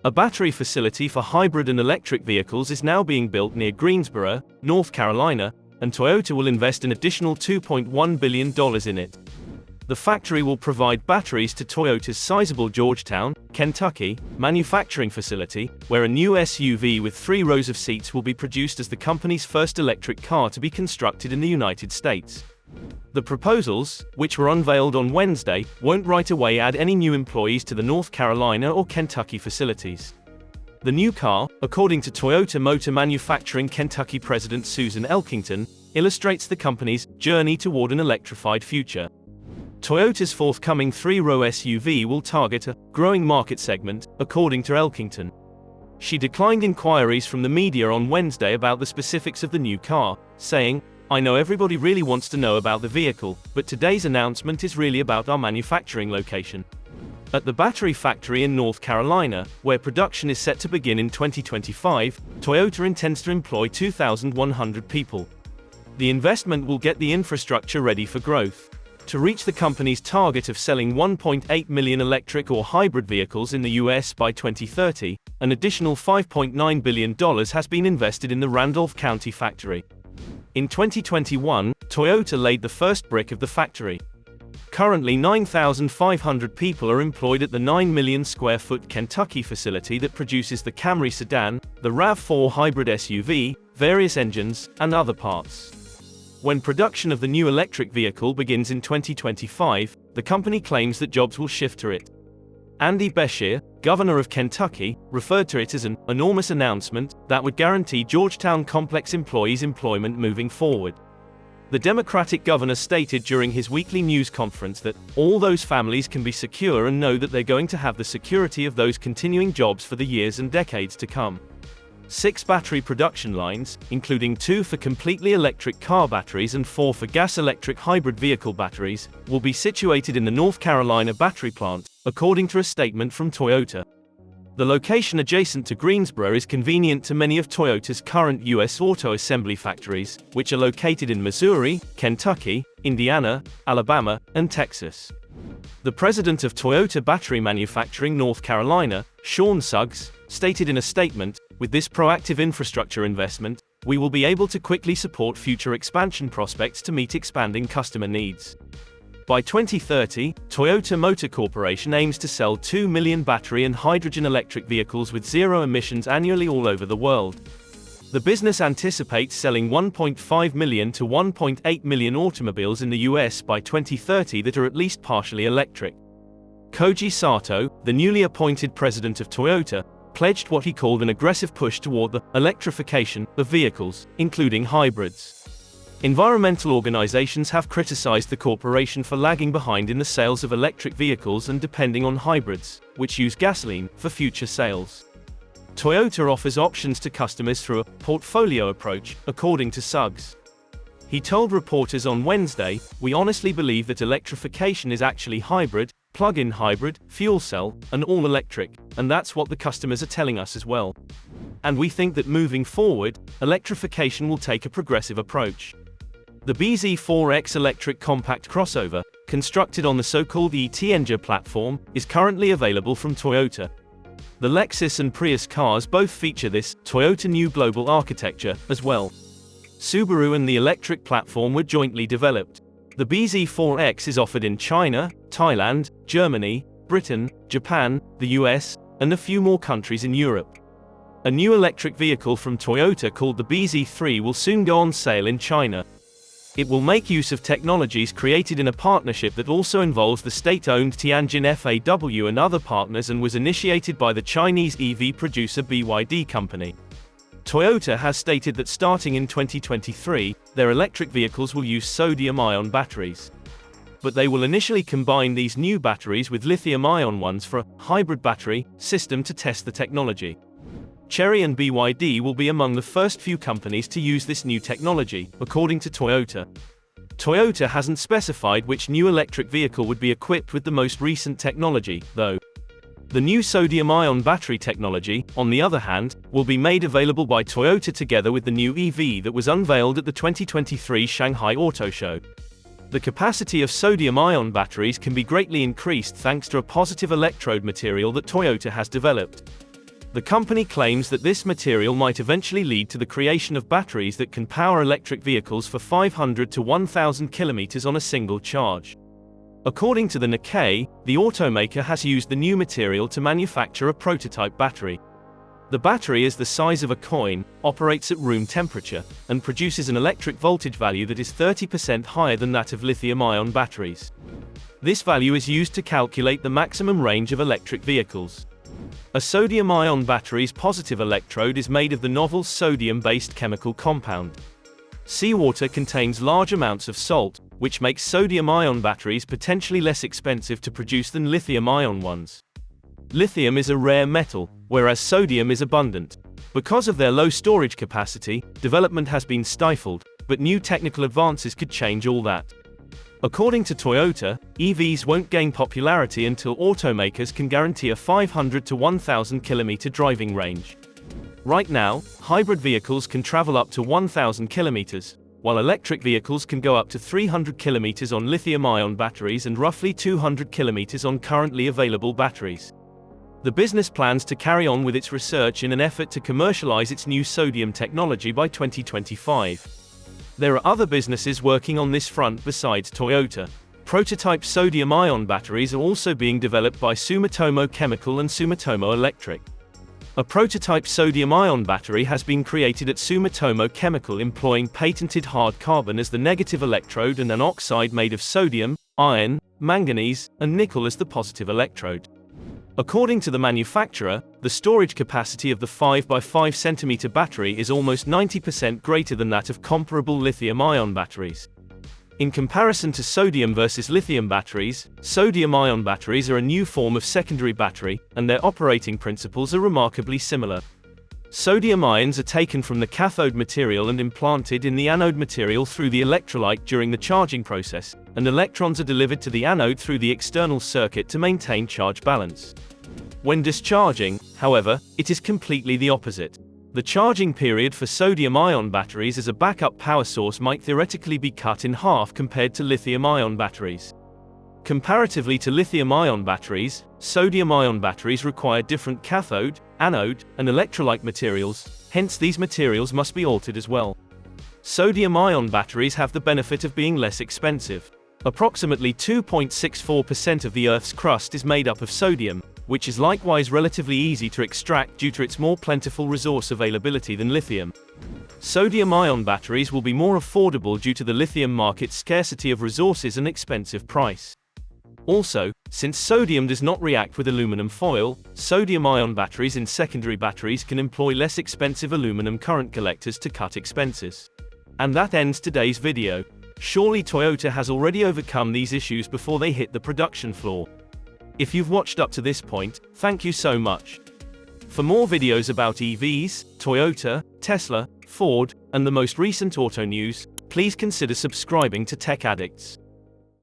A battery facility for hybrid and electric vehicles is now being built near Greensboro, North Carolina, and Toyota will invest an additional $2.1 billion in it. The factory will provide batteries to Toyota's sizable Georgetown, Kentucky, manufacturing facility, where a new SUV with 3 rows of seats will be produced as the company's first electric car to be constructed in the United States. The proposals, which were unveiled on Wednesday, won't right away add any new employees to the North Carolina or Kentucky facilities. The new car, according to Toyota Motor Manufacturing Kentucky President Susan Elkington, illustrates the company's journey toward an electrified future. Toyota's forthcoming 3-row SUV will target a growing market segment, according to Elkington. She declined inquiries from the media on Wednesday about the specifics of the new car, saying, "I know everybody really wants to know about the vehicle, but today's announcement is really about our manufacturing location." At the battery factory in North Carolina, where production is set to begin in 2025, Toyota intends to employ 2,100 people. The investment will get the infrastructure ready for growth. To reach the company's target of selling 1.8 million electric or hybrid vehicles in the US by 2030, an additional $5.9 billion has been invested in the Randolph County factory. In 2021, Toyota laid the first brick of the factory. Currently 9,500 people are employed at the 9 million square foot Kentucky facility that produces the Camry sedan, the RAV4 hybrid SUV, various engines, and other parts. When production of the new electric vehicle begins in 2025, the company claims that jobs will shift to it. Andy Beshear, governor of Kentucky, referred to it as an enormous announcement that would guarantee Georgetown complex employees employment moving forward. The Democratic governor stated during his weekly news conference that all those families can be secure and know that they're going to have the security of those continuing jobs for the years and decades to come. 6 battery production lines, including 2 for completely electric car batteries and 4 for gas-electric hybrid vehicle batteries, will be situated in the North Carolina battery plant, according to a statement from Toyota. The location adjacent to Greensboro is convenient to many of Toyota's current U.S. auto assembly factories, which are located in Missouri, Kentucky, Indiana, Alabama, and Texas. The president of Toyota Battery Manufacturing North Carolina, Sean Suggs, stated in a statement, "With this proactive infrastructure investment, we will be able to quickly support future expansion prospects to meet expanding customer needs." By 2030, Toyota Motor Corporation aims to sell 2 million battery and hydrogen electric vehicles with zero emissions annually all over the world. The business anticipates selling 1.5 million to 1.8 million automobiles in the US by 2030 that are at least partially electric. Koji Sato, the newly appointed president of Toyota, pledged what he called an aggressive push toward the electrification of vehicles, including hybrids. Environmental organizations have criticized the corporation for lagging behind in the sales of electric vehicles and depending on hybrids, which use gasoline, for future sales. Toyota offers options to customers through a portfolio approach, according to Suggs. He told reporters on Wednesday, "We honestly believe that electrification is actually hybrid, plug-in hybrid, fuel cell, and all-electric, and that's what the customers are telling us as well. And we think that moving forward, electrification will take a progressive approach." The BZ4X electric compact crossover, constructed on the so-called e-Engine platform, is currently available from Toyota. The Lexus and Prius cars both feature this Toyota New Global architecture as well. Subaru and the electric platform were jointly developed. The BZ4X is offered in China, Thailand, Germany, Britain, Japan, the US, and a few more countries in Europe. A new electric vehicle from Toyota called the BZ3 will soon go on sale in China. It will make use of technologies created in a partnership that also involves the state-owned Tianjin FAW and other partners and was initiated by the Chinese EV producer BYD company. Toyota has stated that starting in 2023, their electric vehicles will use sodium-ion batteries. But they will initially combine these new batteries with lithium-ion ones for a hybrid battery system to test the technology. Chery and BYD will be among the first few companies to use this new technology, according to Toyota. Toyota hasn't specified which new electric vehicle would be equipped with the most recent technology, though. The new sodium-ion battery technology, on the other hand, will be made available by Toyota together with the new EV that was unveiled at the 2023 Shanghai Auto Show. The capacity of sodium-ion batteries can be greatly increased thanks to a positive electrode material that Toyota has developed. The company claims that this material might eventually lead to the creation of batteries that can power electric vehicles for 500 to 1,000 kilometers on a single charge. According to the Nikkei, the automaker has used the new material to manufacture a prototype battery. The battery is the size of a coin, operates at room temperature, and produces an electric voltage value that is 30% higher than that of lithium-ion batteries. This value is used to calculate the maximum range of electric vehicles. A sodium-ion battery's positive electrode is made of the novel sodium-based chemical compound. Seawater contains large amounts of salt, which makes sodium-ion batteries potentially less expensive to produce than lithium-ion ones. Lithium is a rare metal, whereas sodium is abundant. Because of their low storage capacity, development has been stifled, but new technical advances could change all that. According to Toyota, EVs won't gain popularity until automakers can guarantee a 500 to 1,000 kilometer driving range. Right now, hybrid vehicles can travel up to 1,000 kilometers, while electric vehicles can go up to 300 kilometers on lithium-ion batteries and roughly 200 kilometers on currently available batteries. The business plans to carry on with its research in an effort to commercialize its new sodium technology by 2025. There are other businesses working on this front besides Toyota. Prototype sodium-ion batteries are also being developed by Sumitomo Chemical and Sumitomo Electric. A prototype sodium-ion battery has been created at Sumitomo Chemical employing patented hard carbon as the negative electrode and an oxide made of sodium, iron, manganese, and nickel as the positive electrode. According to the manufacturer, the storage capacity of the 5 by 5 cm battery is almost 90% greater than that of comparable lithium-ion batteries. In comparison to sodium versus lithium batteries, sodium-ion batteries are a new form of secondary battery, and their operating principles are remarkably similar. Sodium ions are taken from the cathode material and implanted in the anode material through the electrolyte during the charging process, and electrons are delivered to the anode through the external circuit to maintain charge balance. When discharging, however, it is completely the opposite. The charging period for sodium-ion batteries as a backup power source might theoretically be cut in half compared to lithium-ion batteries. Comparatively to lithium-ion batteries, sodium-ion batteries require different cathode, anode, and electrolyte materials, hence these materials must be altered as well. Sodium-ion batteries have the benefit of being less expensive. Approximately 2.64% of the Earth's crust is made up of sodium, which is likewise relatively easy to extract due to its more plentiful resource availability than lithium. Sodium-ion batteries will be more affordable due to the lithium market's scarcity of resources and expensive price. Also, since sodium does not react with aluminum foil, sodium-ion batteries in secondary batteries can employ less expensive aluminum current collectors to cut expenses. And that ends today's video. Surely Toyota has already overcome these issues before they hit the production floor. If you've watched up to this point, thank you so much. For more videos about EVs, Toyota, Tesla, Ford, and the most recent auto news, please consider subscribing to Tech Addicts.